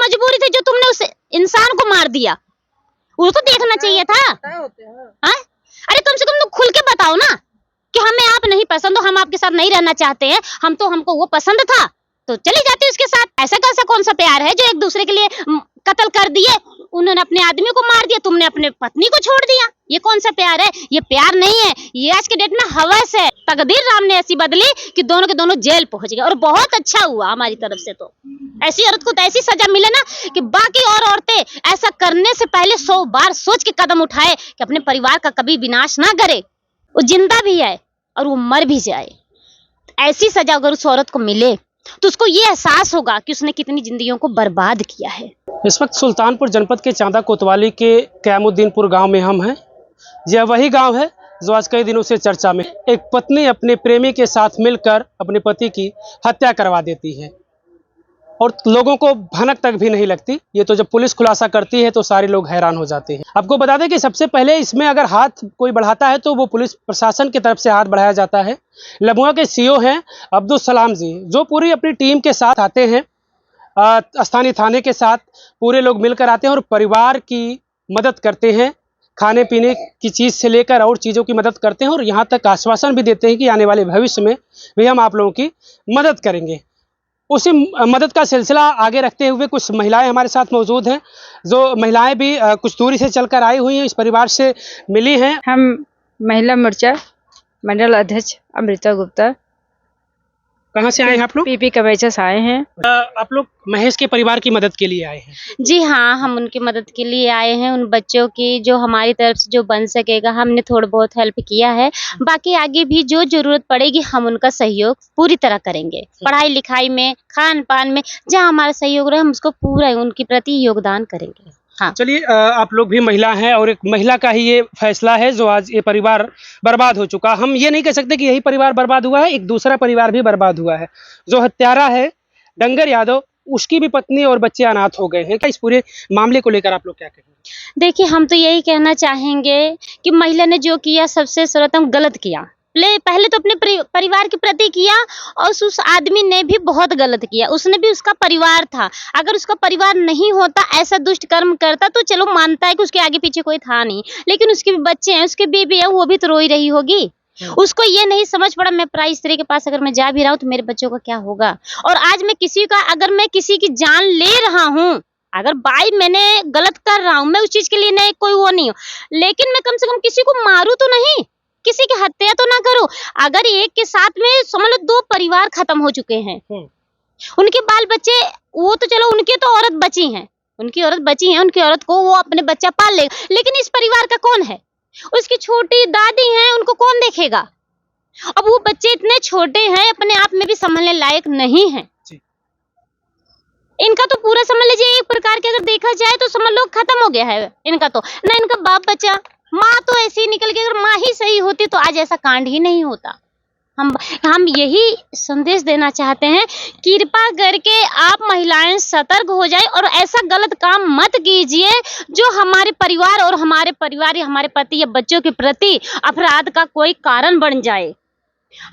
मजबूरी थी जो तुमने उस इंसान को मार दिया? वो तो देखना चाहिए था। हाँ? अरे कम से कम तुम खुल के बताओ ना कि हमें आप नहीं पसंद हो, हम आपके साथ नहीं रहना चाहते हैं, हमको वो पसंद था तो चली जाती उसके साथ। ऐसा कैसा कौन सा प्यार है जो एक दूसरे के लिए कत्ल कर दिए? उन्होंने अपने आदमी को मार दिया, तुमने अपने पत्नी को छोड़ दिया। ये कौन सा प्यार है? ये प्यार नहीं है, ये आज के डेट में हवस है। तकदीर राम ने ऐसी बदली कि दोनों के दोनों जेल पहुंच गए, और बहुत अच्छा हुआ हमारी तरफ से। तो ऐसी औरत को तो ऐसी सजा मिले ना कि बाकी और औरतें ऐसा करने से पहले 100 बार सोच के कदम उठाए कि अपने परिवार का कभी विनाश ना करे। वो जिंदा भी है और वो मर भी जाए, ऐसी सजा अगर उस औरत को मिले तो उसको ये एहसास होगा कि उसने कितनी जिंदगियों को बर्बाद किया है। इस वक्त सुल्तानपुर जनपद के चांदा कोतवाली के क़यामुद्दीनपुर गांव में हम हैं। यह वही गांव है जो आज कई दिनों से चर्चा में। एक पत्नी अपने प्रेमी के साथ मिलकर अपने पति की हत्या करवा देती है और लोगों को भनक तक भी नहीं लगती। ये तो जब पुलिस खुलासा करती है तो सारे लोग हैरान हो जाते हैं। आपको बता दें कि सबसे पहले इसमें अगर हाथ कोई बढ़ाता है तो वो पुलिस प्रशासन की तरफ से हाथ बढ़ाया जाता है। लम्बुआ के सीओ हैं अब्दुल सलाम जी, जो पूरी अपनी टीम के साथ आते हैं, स्थानीय थाने के साथ पूरे लोग मिलकर आते हैं और परिवार की मदद करते हैं। खाने पीने की चीज़ से लेकर और चीज़ों की मदद करते हैं और यहाँ तक आश्वासन भी देते हैं कि आने वाले भविष्य में भी हम आप लोगों की मदद करेंगे। उसी मदद का सिलसिला आगे रखते हुए कुछ महिलाएं हमारे साथ मौजूद हैं, जो महिलाएं भी कुछ दूरी से चलकर आई हुई हैं, इस परिवार से मिली हैं। हम महिला मोर्चा मंडल अध्यक्ष अमृता गुप्ता। कहाँ से आए हैं आप लोग? पीपी कबैचा से आए हैं। आप लोग महेश के परिवार की मदद के लिए आए हैं? जी हाँ, हम उनकी मदद के लिए आए हैं। उन बच्चों की जो हमारी तरफ से जो बन सकेगा हमने थोड़ा बहुत हेल्प किया है। बाकी आगे भी जो जरूरत पड़ेगी हम उनका सहयोग पूरी तरह करेंगे। पढ़ाई लिखाई में, खान पान में, जहाँ हमारा सहयोग रहे हम उसको पूरा उनके प्रति योगदान करेंगे। हाँ। चलिए, आप लोग भी महिला हैं और एक महिला का ही ये फैसला है जो आज ये परिवार बर्बाद हो चुका। हम ये नहीं कह सकते कि यही परिवार बर्बाद हुआ है, एक दूसरा परिवार भी बर्बाद हुआ है। जो हत्यारा है डंगर यादव, उसकी भी पत्नी और बच्चे अनाथ हो गए हैं। क्या इस पूरे मामले को लेकर आप लोग क्या कहेंगे? देखिए, हम तो यही कहना चाहेंगे कि महिला ने जो किया सबसे सर्वप्रथम गलत किया। पहले तो अपने परिवार के प्रति किया और उस आदमी ने भी बहुत गलत किया। उसने भी, उसका परिवार था, अगर उसका परिवार नहीं होता ऐसा दुष्ट कर्म करता तो चलो मानता है कि उसके आगे पीछे कोई था नहीं, लेकिन उसके भी बच्चे हैं, उसके बीबी है, वो भी तो रोई रही होगी। उसको ये नहीं समझ पड़ा मैं पराई स्त्री के पास अगर मैं जा भी रहा हूँ तो मेरे बच्चों का क्या होगा। और आज मैं अगर मैं किसी की जान ले रहा हूँ, अगर बाई मैंने गलत कर रहा हूँ, मैं उस चीज के लिए नहीं कोई वो नहीं हूँ, लेकिन मैं कम से कम किसी को मारू तो नहीं, किसी की हत्या तो ना करो। अगर एक के साथ में समझ लो 2 परिवार खत्म हो चुके हैं, उनके बाल बच्चे, वो तो चलो उनकी तो औरत बची हैं, उनकी औरत को वो अपने बच्चा पाल लेगा, लेकिन इस परिवार का कौन है? उसकी छोटी दादी हैं, उनको कौन देखेगा? अब वो बच्चे इतने छोटे हैं, अपने आप में भी संभलने लायक नहीं है। इनका तो पूरा समझ लीजिए एक प्रकार के अगर देखा जाए तो समझ लो खत्म हो गया है इनका। तो ना इनका बाप बचा, माँ तो ऐसे ही निकल गई। अगर माँ ही सही होती तो आज ऐसा कांड ही नहीं होता। हम यही संदेश देना चाहते हैं, कृपा करके आप महिलाएं सतर्क हो जाए और ऐसा गलत काम मत कीजिए जो हमारे परिवार और हमारे पति या बच्चों के प्रति अपराध का कोई कारण बन जाए।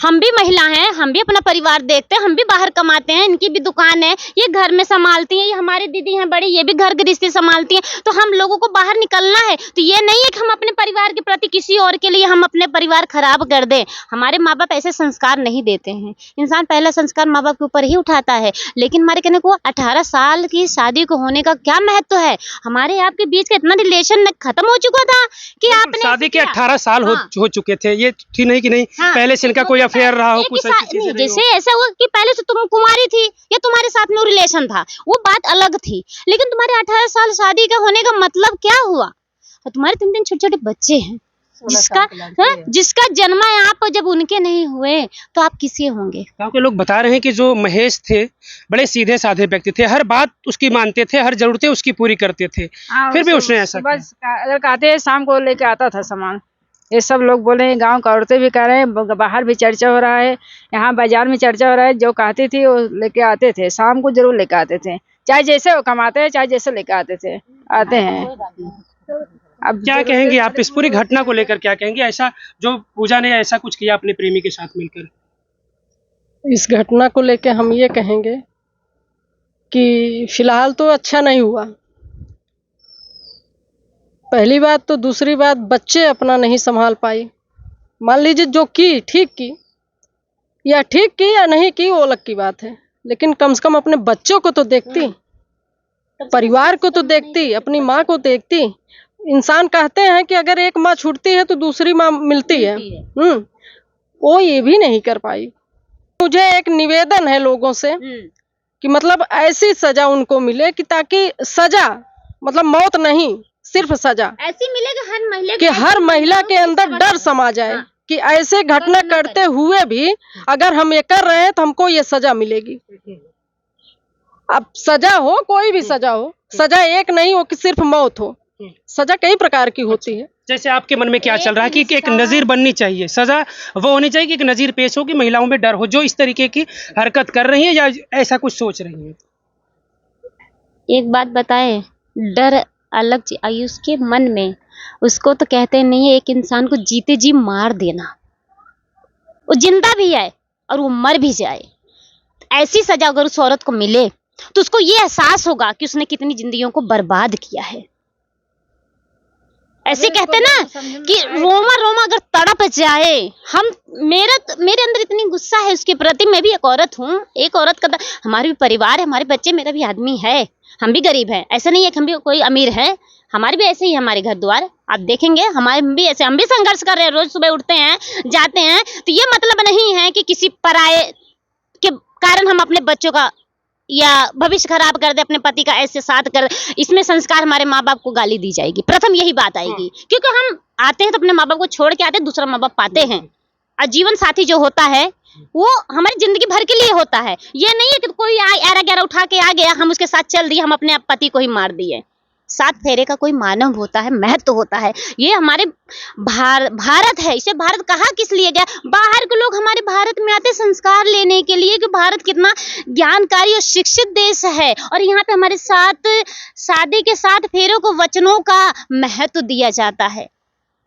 हम भी महिला हैं, हम भी अपना परिवार देखते हैं, हम भी बाहर कमाते हैं, इनकी भी दुकान है, ये घर में संभालती हैं, ये हमारी दीदी हैं बड़ी, ये भी घर गृहस्थी संभालती हैं। तो हम लोगों को बाहर निकलना है, तो ये नहीं है कि हम अपने परिवार के प्रति किसी और के लिए हम अपने परिवार खराब कर दें। हमारे माँ बाप ऐसे संस्कार नहीं देते हैं। इंसान पहला संस्कार माँ बाप के ऊपर ही उठाता है। लेकिन हमारे कहने को 18 साल की शादी को होने का क्या महत्व है? हमारे आपके बीच का इतना रिलेशन खत्म हो चुका था कि आपने शादी के 18 साल हो चुके थे। ये थी नहीं कि नहीं पहले से इनका कोई अफेयर रहा हो, कुछ ऐसी चीजें जैसे ऐसा हुआ कि पहले से तुम कुंवारी थी या तुम्हारे साथ में रिलेशन था, वो बात अलग थी, लेकिन तुम्हारे 18 साल शादी का होने का मतलब क्या हुआ? और तुम्हारे 3 छोटे छोटे बच्चे हैं, जिसका जन्म है आप जब उनके नहीं हुए तो आप किसके होंगे? गाँव के लोग बता रहे हैं कि जो महेश थे बड़े सीधे साधे व्यक्ति थे, हर बात उसकी मानते थे, हर जरूरतें उसकी पूरी करते थे, फिर भी उसने ऐसा बस अगर कहते हैं शाम को लेके आता था सामान। ये सब लोग बोले हैं, गांव का औरतें भी कह रहे हैं, बाहर भी चर्चा हो रहा है, यहाँ बाजार में चर्चा हो रहा है। जो कहती थी वो लेके आते थे, शाम को जरूर लेके आते थे, चाहे जैसे वो कमाते हैं चाहे जैसे लेके आते हैं। अब क्या कहेंगे आप इस पूरी घटना को लेकर? क्या कहेंगे ऐसा जो पूजा ने ऐसा कुछ किया अपने प्रेमी के साथ मिलकर? इस घटना को लेकर हम ये कहेंगे कि फिलहाल तो अच्छा नहीं हुआ, पहली बात। तो दूसरी बात, बच्चे अपना नहीं संभाल पाई। मान लीजिए जो की ठीक की या नहीं की वो अलग की बात है, लेकिन कम से कम अपने बच्चों को तो देखती, परिवार को तो देखती, अपनी माँ को देखती। इंसान कहते हैं कि अगर एक माँ छूटती है तो दूसरी माँ मिलती है। वो ये भी नहीं कर पाई। मुझे एक निवेदन है लोगों से कि मतलब ऐसी सजा उनको मिले कि ताकि सजा मतलब मौत नहीं, सिर्फ सजा ऐसी मिलेगा हर महिला कि हर महिला के अंदर डर समा जाए कि ऐसे घटना करते हुए भी अगर हम ये कर रहे हैं तो हमको ये सजा मिलेगी। अब सजा हो, कोई भी सजा हो, सजा एक नहीं हो कि सिर्फ मौत हो, सजा कई प्रकार की होती है। जैसे आपके मन में क्या चल रहा है कि एक नज़ीर बननी चाहिए, सजा वो होनी चाहिए कि एक नज़ीर पेश हो कि महिलाओं में डर हो जो इस तरीके की हरकत कर रही है या ऐसा कुछ सोच रही है। एक बात बताए, डर अलग चीज उसके मन में, उसको तो कहते नहीं है एक इंसान को जीते जी मार देना। वो जिंदा भी है और वो मर भी जाए, ऐसी सजा अगर उस औरत को मिले तो उसको ये एहसास होगा कि उसने कितनी जिंदगियों को बर्बाद किया है। ऐसे कहते ना कि रोमा रोमा अगर तड़प जाए, हम मेरे अंदर इतनी गुस्सा है उसके प्रति। मैं भी एक औरत हूँ, एक औरत का हमारा भी परिवार है, हमारे बच्चे, मेरा भी आदमी है, हम भी गरीब हैं, ऐसा नहीं है कि हम भी कोई अमीर है, हमारे भी ऐसे ही हमारे घर द्वार आप देखेंगे, हमारे भी ऐसे, हम भी संघर्ष कर रहे हैं, रोज सुबह उठते हैं जाते हैं। तो ये मतलब नहीं है कि किसी पराये के कारण हम अपने बच्चों का या भविष्य खराब कर दे, अपने पति का ऐसे साथ कर। इसमें संस्कार हमारे माँ बाप को गाली दी जाएगी, प्रथम यही बात आएगी, क्योंकि हम आते हैं तो अपने माँ बाप को छोड़ के आते हैं, दूसरा माँ बाप पाते हैं। और जीवन साथी जो होता है वो हमारी जिंदगी भर के लिए होता है। ये नहीं है कि कोई एरा गैरा उठा के आ गया, हम उसके साथ चल दिए, हम अपने पति को ही मार दिए। 7 फेरे का कोई मानव होता है, महत्व होता है। ये हमारे भारत है, इसे भारत कहा किस लिए गया? बाहर के लोग हमारे भारत में आते संस्कार लेने के लिए कि भारत कितना ज्ञानकारी और शिक्षित देश है, और यहाँ पे हमारे साथ शादी के 7 फेरों को वचनों का महत्व दिया जाता है।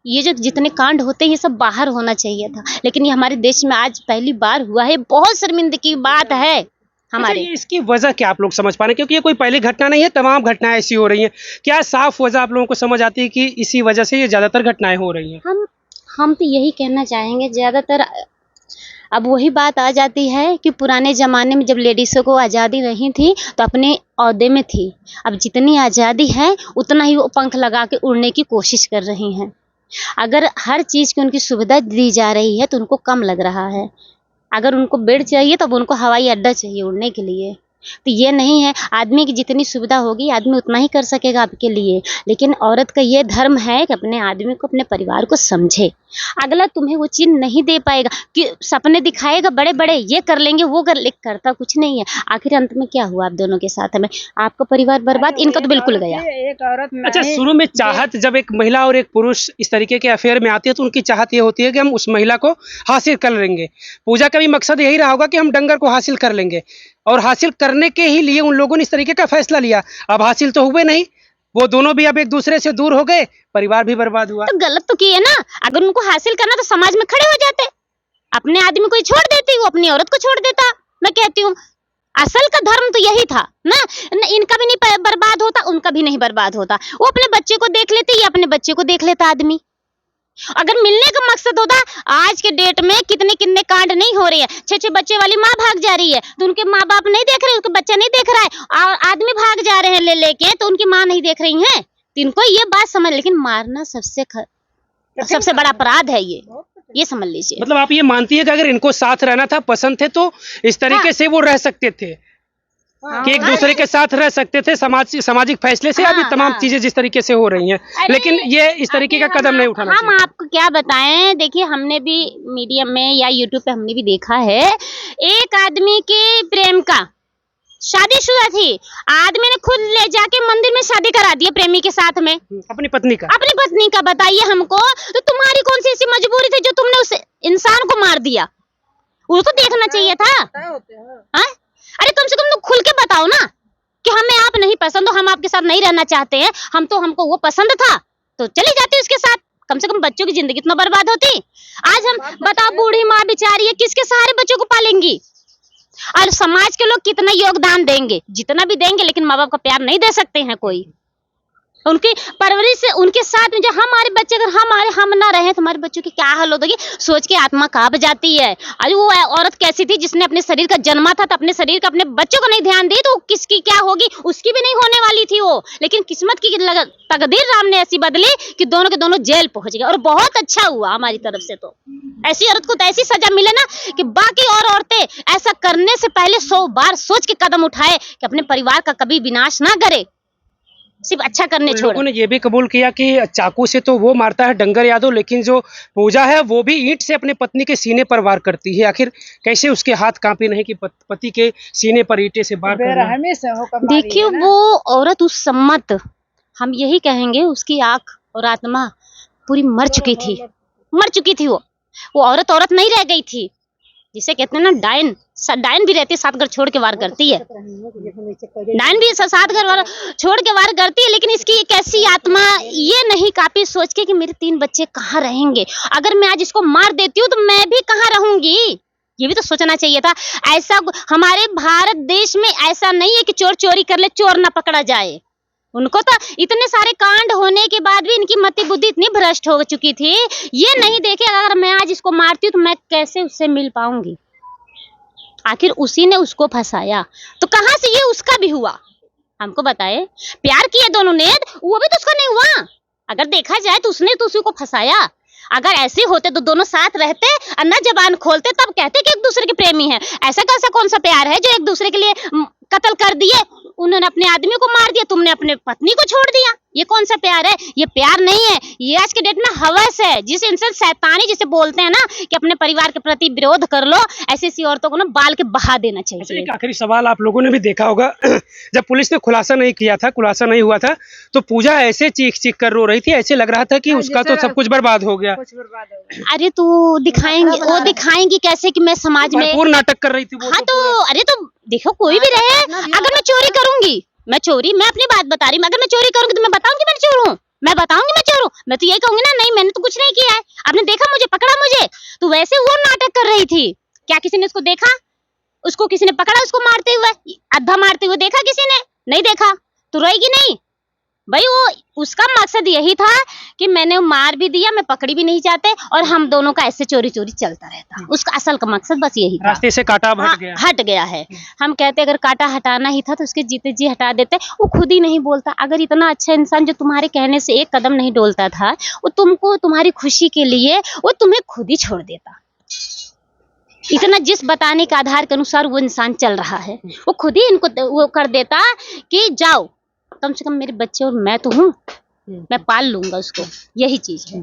ये जो जितने कांड होते हैं ये सब बाहर होना चाहिए था, लेकिन ये हमारे देश में आज पहली बार हुआ है। बहुत शर्मिंदगी की बात है हमारे। अच्छा, इसकी वजह क्या आप लोग समझ पा रहे हैं? क्योंकि ये कोई पहली घटना नहीं है, तमाम घटनाएं ऐसी हो रही हैं। क्या साफ वजह आप लोगों को समझ आती है कि इसी वजह से ये ज्यादातर घटनाएं हो रही हैं? हम तो यही कहना चाहेंगे, ज्यादातर अब वही बात आ जाती है कि पुराने ज़माने में जब लेडीज़ों को आज़ादी नहीं थी तो अपने ओहदे में थी। अब जितनी आज़ादी है उतना ही वो पंख लगा के उड़ने की कोशिश कर रही हैं। अगर हर चीज़ की उनकी सुविधा दी जा रही है तो उनको कम लग रहा है। अगर उनको बेड चाहिए तब उनको हवाई अड्डा चाहिए उड़ने के लिए। तो ये नहीं है, आदमी की जितनी सुविधा होगी आदमी उतना ही कर सकेगा आपके लिए, लेकिन औरत का ये धर्म है कि अपने आदमी को, अपने परिवार को समझे। अगला तुम्हें वो चीज़ नहीं दे पाएगा कि सपने दिखाएगा बड़े बड़े, ये कर लेंगे वो कर ले, करता कुछ नहीं है। आखिर अंत में क्या हुआ आप दोनों के साथ में? आपका परिवार बर्बाद, इनका तो बिल्कुल गया। एक औरत में अच्छा, शुरू में चाहत, जब एक महिला और एक पुरुष इस तरीके के अफेयर में आती है तो उनकी चाहत ये होती है कि हम उस महिला को हासिल कर लेंगे। पूजा का भी मकसद यही रहा होगा कि हम डंगर को हासिल कर लेंगे, और हासिल करने के ही लिए उन लोगों ने इस तरीके का फैसला लिया। अब हासिल तो हुए नहीं, वो दोनों भी अब एक दूसरे से दूर हो गए, परिवार भी बर्बाद हुआ। तो गलत तो किए ना। अगर उनको हासिल करना तो समाज में खड़े हो जाते, अपने आदमी को ही छोड़ देती, वो अपनी औरत को छोड़ देता। मैं कहती हूँ असल का धर्म तो यही था ना, इनका भी नहीं बर्बाद होता, उनका भी नहीं बर्बाद होता। वो अपने बच्चे को देख लेते, ये अपने बच्चे को देख लेता आदमी। अगर मिलने का मकसद होता, आज के डेट में कितने कितने कांड नहीं हो रहे हैं। 6-6 बच्चे वाली माँ भाग जा रही है तो उनके माँ बाप नहीं देख रहे, उसका बच्चा नहीं देख रहा है, और आदमी भाग जा रहे हैं ले लेके तो उनकी माँ नहीं देख रही है। तो इनको ये बात समझ, लेकिन मारना सबसे बड़ा अपराध है, ये समझ लीजिए। मतलब आप ये मानती है कि अगर इनको साथ रहना था, पसंद थे, तो इस तरीके से वो रह सकते थे कि एक दूसरे के साथ रह सकते थे, सामाजिक फैसले से। अभी तमाम चीजें जिस तरीके से हो रही हैं, लेकिन ये इस तरीके का कदम नहीं उठाना चाहिए। हम आपको क्या बताएं, देखिए हमने भी मीडिया में या यूट्यूब पे हमने भी देखा है, एक आदमी के प्रेम का शादीशुदा थी, आदमी ने खुद ले जाके मंदिर में शादी करा दी प्रेमी के साथ में, अपनी पत्नी का। बताइए हमको, तो तुम्हारी कौन सी ऐसी मजबूरी थी जो तुमने उस इंसान को मार दिया? वो तो देखना चाहिए था। अरे कम से कम तुम खुल के बताओ ना कि हमें आप नहीं पसंद हो, हम आपके साथ नहीं रहना चाहते हैं, हमको वो पसंद था तो चली जाती उसके साथ। कम से कम बच्चों की जिंदगी इतना बर्बाद होती। आज हम बताओ, बूढ़ी माँ बेचारी है, किसके सहारे बच्चों को पालेंगी? और समाज के लोग कितना योगदान देंगे, जितना भी देंगे, लेकिन माँ बाप का प्यार नहीं दे सकते हैं कोई। उनकी परवरिश से, उनके साथ में जो हमारे बच्चे, अगर हम ना रहे तो हमारे बच्चों की क्या हाल होगी, सोच के आत्मा कांप जाती है। अरे वो औरत कैसी थी जिसने अपने शरीर का जन्मा था, तो अपने शरीर का, अपने बच्चों को नहीं ध्यान दी, तो किसकी क्या होगी, उसकी भी नहीं होने वाली थी वो। लेकिन किस्मत की तकदीर राम ने ऐसी बदली कि दोनों के दोनों जेल पहुंच गए, और बहुत अच्छा हुआ हमारी तरफ से। तो ऐसी औरत को तो ऐसी सजा मिले ना कि बाकी और औरतें ऐसा करने से पहले 100 बार सोच के कदम उठाए कि अपने परिवार का कभी विनाश ना करे, सिर्फ अच्छा करने छोड़। लोगों ने ये भी कबूल किया कि चाकू से तो वो मारता है डंगर यादव, लेकिन जो पूजा है वो भी ईंट से अपने पत्नी के सीने पर वार करती है। आखिर कैसे उसके हाथ कांपे नहीं कि पति के सीने पर ईंटे से वार करना। बेरहमी से होकर मारी देखिए है ना। वो औरत उस सम्मत, हम यही कहेंगे, उसकी आंख और आत्मा पूरी मर चुकी थी। वो औरत नहीं रह गई थी, जिसे कहते हैं ना डायन। डायन भी रहती है, 7 घर छोड़ के वार करती है। डायन भी 7 घर वार छोड़ के वार करती है, लेकिन इसकी एक ऐसी आत्मा ये नहीं काफी सोच के कि मेरे 3 बच्चे कहाँ रहेंगे, अगर मैं आज इसको मार देती हूँ तो मैं भी कहाँ रहूंगी। ये भी तो सोचना चाहिए था। ऐसा हमारे भारत देश में ऐसा नहीं है कि चोर चोरी कर ले, चोर ना पकड़ा जाए। उनको तो इतने सारे कांड होने के बाद भी इनकी मति बुद्धि इतनी भ्रष्ट हो चुकी थी, ये नहीं देखे अगर मैं आज इसको मारती हूँ तो मैं कैसे उससे मिल पाऊंगी। आखिर उसी ने उसको फंसाया, तो कहां से ये उसका भी हुआ, हमको बताए। प्यार किए दोनों ने, वो भी तो उसका नहीं हुआ। अगर देखा जाए तो उसने तो उसी को फंसाया। अगर ऐसे होते तो दोनों साथ रहते और न जबान खोलते, तब कहते कि एक दूसरे के प्रेमी है। ऐसा कैसा कौन सा प्यार है जो एक दूसरे के लिए कत्ल कर दिए, उन्होंने अपने आदमी को मार दिया, तुमने अपने पत्नी को छोड़ दिया। ये कौन सा प्यार है? ये प्यार नहीं है, ये आज के डेट में हवस है, जिस इंसान शैतानी जिसे बोलते हैं ना कि अपने परिवार के प्रति विरोध कर लो, ऐसी औरतों को ना बाल के बहा देना चाहिए। एक आखिरी सवाल, आप लोगों ने भी देखा होगा जब पुलिस ने खुलासा नहीं हुआ था, तो पूजा ऐसे चीख कर रो रही थी, ऐसे लग रहा था कि उसका तो सब कुछ बर्बाद हो गया। अरे तो दिखाएंगी कैसे कि मैं समाज में भरपूर नाटक कर रही थी वो। हाँ तो अरे तो देखो, कोई भी रहे, अगर मैं चोरी करूंगी, मैं अपनी बात बता रही हूँ, अगर मैं चोरी करूंगी तो मैं बताऊंगी मैं चोर हूँ, मैं बताऊंगी मैं चोर हूँ, मैं तो यही कहूंगी ना, नहीं मैंने तो कुछ नहीं किया है, आपने देखा मुझे, पकड़ा मुझे। तो वैसे वो नाटक कर रही थी, क्या किसी ने उसको देखा? उसको किसी ने पकड़ा उसको मारते हुए, अद्धा मारते हुए देखा किसी ने? नहीं देखा, तो रोएगी नहीं भाई। वो उसका मकसद यही था कि मैंने मार भी दिया, मैं पकड़ी भी नहीं जाते, और हम दोनों का ऐसे चोरी चलता रहता। उसका असल का मकसद बस यही था। रास्ते से कांटा हट गया है। हम कहते अगर कांटा हटाना ही था तो उसके जीते जी हटा देते। वो खुद ही नहीं बोलता। अगर इतना अच्छा इंसान जो तुम्हारे कहने से एक कदम नहीं डोलता था, वो तुमको तुम्हारी खुशी के लिए वो तुम्हें खुद ही छोड़ देता। इतना जिस बताने के आधार के अनुसार वो इंसान चल रहा है, वो खुद ही इनको वो कर देता कि जाओ, कम से कम मेरे बच्चे और मैं तो हूँ, मैं पाल लूंगा उसको। यही चीज है।